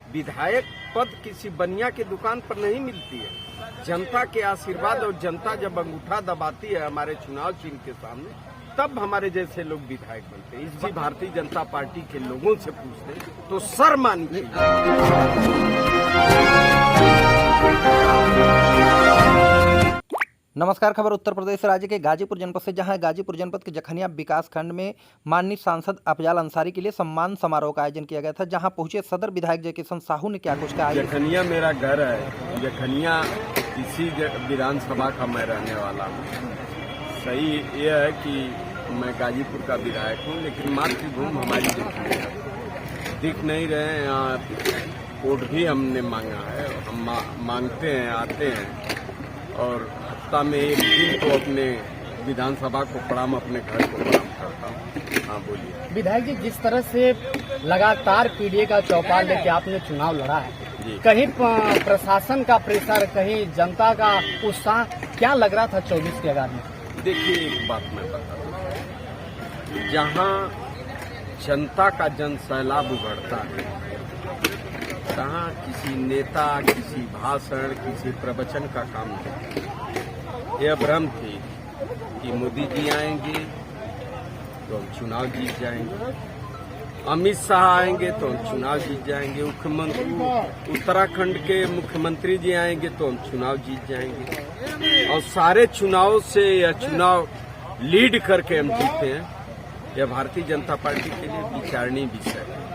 विधायक पद किसी बनिया की दुकान पर नहीं मिलती है। जनता के आशीर्वाद और जनता जब अंगूठा दबाती है हमारे चुनाव चिन्ह के सामने, तब हमारे जैसे लोग विधायक बनते हैं। इस बार भारतीय जनता पार्टी के लोगों से पूछते तो सर मानिए। नमस्कार। खबर उत्तर प्रदेश राज्य के गाजीपुर जनपद से, जहां गाजीपुर जनपद के जखनिया विकास खंड में माननीय सांसद अफजाल अंसारी के लिए सम्मान समारोह का आयोजन किया गया था, जहां पहुंचे सदर विधायक जय किशन साहू ने क्या कुछ कहा। जखनिया मेरा घर है, जखनिया इसी विधानसभा का मैं रहने वाला हूँ। सही यह है कि मैं गाजीपुर का विधायक हूँ, लेकिन मातृभूमि हमारी जखनिया दिख नहीं रहे हैं। यहाँ वोट भी हमने मांगा है, हम मांगते हैं, आते हैं और हफ्ता में एक दिन तो अपने विधानसभा को प्रणाम, अपने घर को प्रणाम करता हूँ। हाँ बोलिए। विधायक जी, जिस तरह से लगातार पीडीए का चौपाल लेके आपने चुनाव लड़ा है, कहीं प्रशासन का प्रेशर, कहीं जनता का उत्साह, क्या लग रहा था 24 के आगाज में? देखिए, एक बात मैं बता दूं, जहाँ जनता का जन सैलाब उभरता है, जहाँ किसी नेता, किसी भाषण, किसी प्रवचन का काम नहीं। यह भ्रम थी कि मोदी जी आएंगे तो हम चुनाव जीत जाएंगे, अमित शाह आएंगे तो हम चुनाव जीत जाएंगे, मुख्यमंत्री उत्तराखंड के मुख्यमंत्री जी आएंगे तो हम चुनाव जीत जाएंगे, और सारे चुनाव से यह चुनाव लीड करके हम जीतते हैं। यह भारतीय जनता पार्टी के लिए विचारणीय विषय है।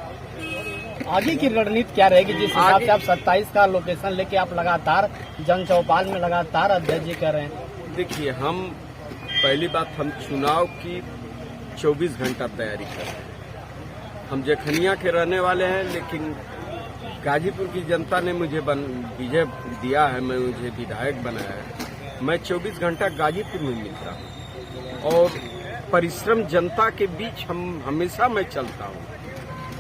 आगे की रणनीति क्या रहेगी? जिस हिसाब से आप 27 का लोकेशन लेके आप लगातार जन चौपाल में लगातार अध्यक्ष जी कर रहे हैं। देखिए, हम पहली बात, हम चुनाव की 24 घंटा तैयारी कर रहे हैं। हम जखनिया के रहने वाले हैं, लेकिन गाजीपुर की जनता ने मुझे विजय दिया है, मैं मुझे विधायक बनाया है। मैं 24 घंटा गाजीपुर में मिल रहा हूँ और परिश्रम जनता के बीच हम हमेशा मैं चलता हूँ।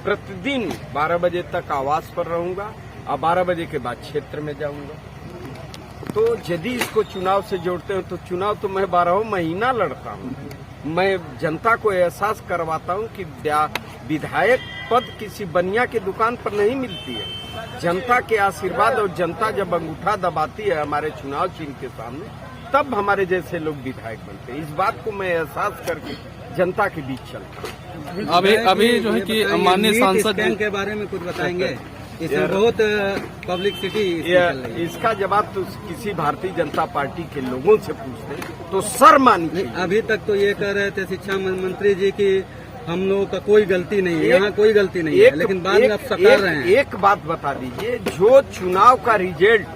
प्रतिदिन 12 बजे तक आवास पर रहूंगा और 12 बजे के बाद क्षेत्र में जाऊंगा। तो यदि इसको चुनाव से जोड़ते हैं तो चुनाव तो मैं 12 महीना लड़ता हूँ। मैं जनता को एहसास करवाता हूँ कि विधायक पद किसी बनिया की दुकान पर नहीं मिलती है। जनता के आशीर्वाद और जनता जब अंगूठा दबाती है हमारे चुनाव चिन्ह के सामने, तब हमारे जैसे लोग विधायक बनते हैं। इस बात को मैं एहसास करके जनता के बीच चलता हूँ। अभी जो है कि माननीय सांसद के बारे में कुछ बताएंगे? इसमें बहुत पब्लिसिटी इसका जवाब तो किसी भारतीय जनता पार्टी के लोगों से पूछते तो सर मानिए। अभी तक तो ये कह रहे थे शिक्षा मंत्री जी की हम लोगों का कोई गलती नहीं है, यहाँ कोई गलती नहीं है, लेकिन बाद में आप सकार रहे हैं। एक बात बता दीजिए, जो चुनाव का रिजल्ट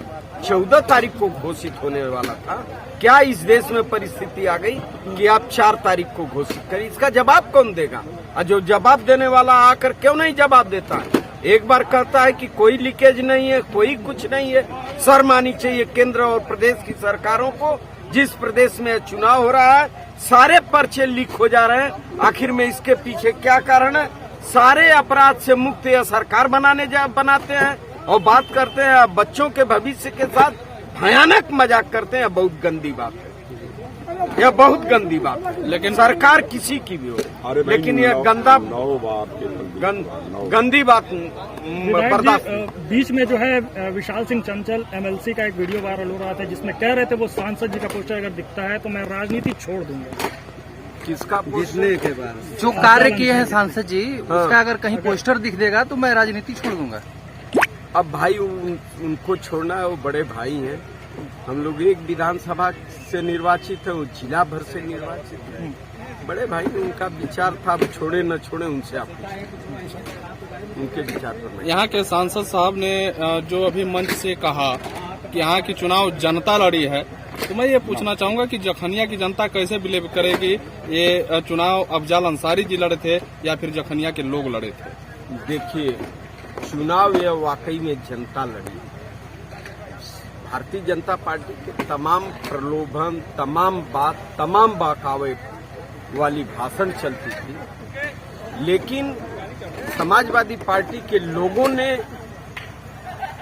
14 तारीख को घोषित होने वाला था, क्या इस देश में परिस्थिति आ गई कि आप 4 तारीख को घोषित करें? इसका जवाब कौन देगा? और जो जवाब देने वाला आकर क्यों नहीं जवाब देता है? एक बार कहता है कि कोई लीकेज नहीं है, कोई कुछ नहीं है। शर्म आनी चाहिए केंद्र और प्रदेश की सरकारों को। जिस प्रदेश में चुनाव हो रहा है सारे पर्चे लीक हो जा रहे हैं। आखिर में इसके पीछे क्या कारण है? सारे अपराध से मुक्त यह सरकार बनाते हैं और बात करते हैं बच्चों के भविष्य के साथ भयानक मजाक करते हैं। बहुत गंदी बात है, यह बहुत गंदी बात है। लेकिन सरकार किसी की भी हो, लेकिन यह गंदी बात बर्दाश्त। बीच में जो है विशाल सिंह चंचल एमएलसी का एक वीडियो वायरल हो रहा था, जिसमें कह रहे थे वो सांसद जी का पोस्टर अगर दिखता है तो मैं राजनीति छोड़ दूंगा। किसका? जिसने के बाद जो कार्य किए हैं सांसद जी, उसका अगर कहीं पोस्टर दिख देगा तो मैं राजनीति छोड़ दूंगा। अब भाई उनको छोड़ना है, वो बड़े भाई हैं। हम लोग एक विधानसभा से निर्वाचित है, वो जिला भर से निर्वाचित है। बड़े भाई उनका विचार था, अब छोड़े न छोड़े उनसे आप उनके विचार पर। यहाँ के सांसद साहब ने जो अभी मंच से कहा कि यहाँ की चुनाव जनता लड़ी है, तो मैं ये पूछना चाहूंगा कि जखनिया की जनता कैसे बिलीव करेगी ये चुनाव अफजाल अंसारी जी लड़े थे या फिर जखनिया के लोग लड़े थे? देखिए, चुनाव यह वाकई में जनता लड़ी। भारतीय जनता पार्टी के तमाम प्रलोभन, तमाम बहकावे वाली भाषण चलती थी, लेकिन समाजवादी पार्टी के लोगों ने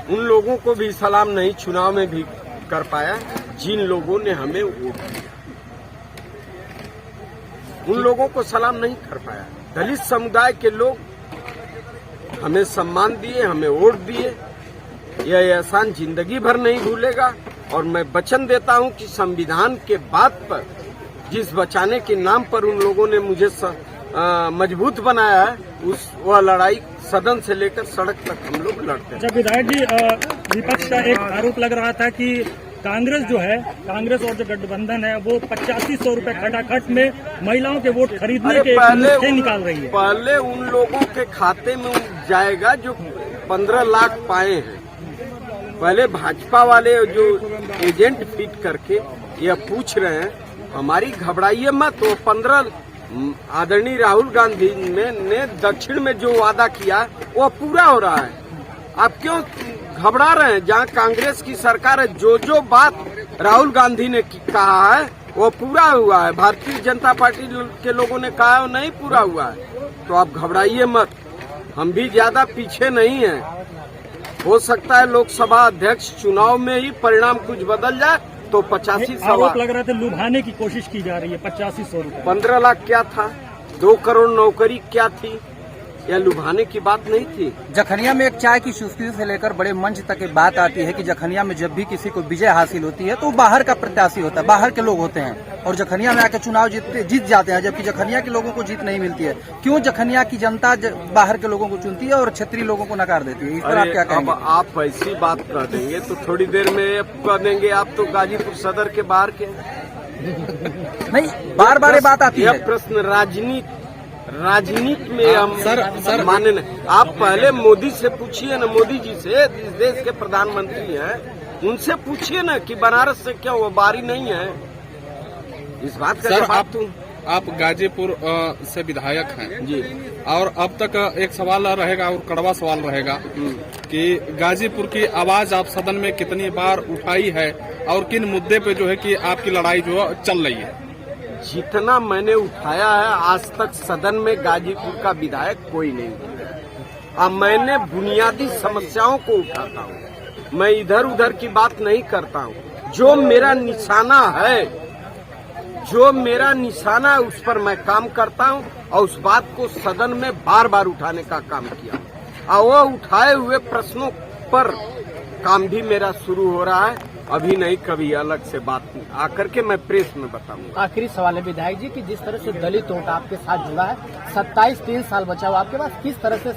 उन लोगों को भी सलाम नहीं चुनाव में भी कर पाया जिन लोगों ने हमें वोट दिया। उन लोगों को सलाम नहीं कर पाया। दलित समुदाय के लोग हमें सम्मान दिए, हमें वोट दिए। यह एहसान जिंदगी भर नहीं भूलेगा। और मैं वचन देता हूं कि संविधान के बात पर, जिस बचाने के नाम पर उन लोगों ने मुझे मजबूत बनाया है, वह लड़ाई सदन से लेकर सड़क तक हम लोग लड़ते हैं। जब विधायक जी विपक्ष का एक आरोप लग रहा था कि कांग्रेस जो है, कांग्रेस और जो गठबंधन है वो 8500 रुपए खटाखट में महिलाओं के वोट खरीदने के नुस्खे निकाल रही है। पहले उन लोगों के खाते में जाएगा जो 15 लाख पाए हैं। पहले भाजपा वाले जो एजेंट फिट करके यह पूछ रहे हैं, हमारी घबराइए मत। तो 15 आदरणीय राहुल गांधी ने दक्षिण में जो वादा किया वो पूरा हो रहा है। आप क्यों घबरा रहे हैं? जहां कांग्रेस की सरकार है, जो बात राहुल गांधी ने कहा है वो पूरा हुआ है। भारतीय जनता पार्टी के लोगों ने कहा है वो नहीं पूरा हुआ है। तो आप घबराइए मत, हम भी ज्यादा पीछे नहीं हैं। हो सकता है लोकसभा अध्यक्ष चुनाव में ही परिणाम कुछ बदल जाए तो 85 आरोप लग रहा था लुभाने की कोशिश की जा रही है। 8500 रुपए, 15 लाख क्या था? 2 करोड़ नौकरी क्या थी? यह लुभाने की बात नहीं थी। जखनिया में एक चाय की चुस्की से लेकर बड़े मंच तक एक बात आती है कि जखनिया में जब भी किसी को विजय हासिल होती है तो बाहर का प्रत्याशी होता है, बाहर के लोग होते हैं और जखनिया में आकर चुनाव जीत जाते हैं, जबकि जखनिया के लोगों को जीत नहीं मिलती है। क्यों जखनिया की जनता बाहर के लोगों को चुनती है और क्षेत्रीय लोगों को नकार देती है? इस पर आप क्या कहेंगे? अब आप ऐसी बात कर देंगे तो थोड़ी देर में कह देंगे आप तो गाजीपुर सदर के बाहर के। नहीं, बार बार ये बात आती है। यह प्रश्न राजनीति में हम माने नहीं। आप पहले मोदी से पूछिए ना, मोदी जी से, इस देश के प्रधानमंत्री हैं, उनसे पूछिए ना कि बनारस से क्या वो बारी नहीं है। इस बात का जवाब आप गाजीपुर से विधायक हैं जी, और अब तक एक सवाल रहेगा और कड़वा सवाल रहेगा कि गाजीपुर की आवाज आप सदन में कितनी बार उठाई है और किन मुद्दे पे जो है कि आपकी लड़ाई जो चल रही है? जितना मैंने उठाया है आज तक सदन में गाजीपुर का विधायक कोई नहीं उठाया। अब मैंने बुनियादी समस्याओं को उठाता हूँ, मैं इधर उधर की बात नहीं करता हूँ। जो मेरा निशाना है उस पर मैं काम करता हूँ और उस बात को सदन में बार बार उठाने का काम किया और वो उठाए हुए प्रश्नों पर काम भी मेरा शुरू हो रहा है। अभी नहीं, कभी अलग से बात आकर के मैं प्रेस में बताऊंगा। आखिरी सवाल है विधायक जी कि जिस तरह से दलित वोट आपके साथ जुड़ा है, 3 साल बचा हुआ आपके पास, किस तरह से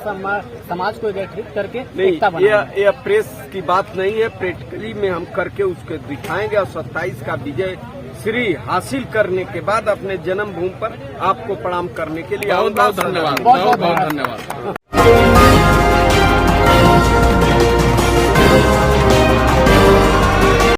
समाज को एकत्रित करके एकता बनाएंगे? यह प्रेस की बात नहीं है, प्रैक्टिकली में हम करके उसको दिखाएंगे और 27 का विजय श्री हासिल करने के बाद अपने जन्मभूमि पर आपको प्रणाम करने के लिए बहुत बहुत धन्यवाद। बहुत धन्यवाद।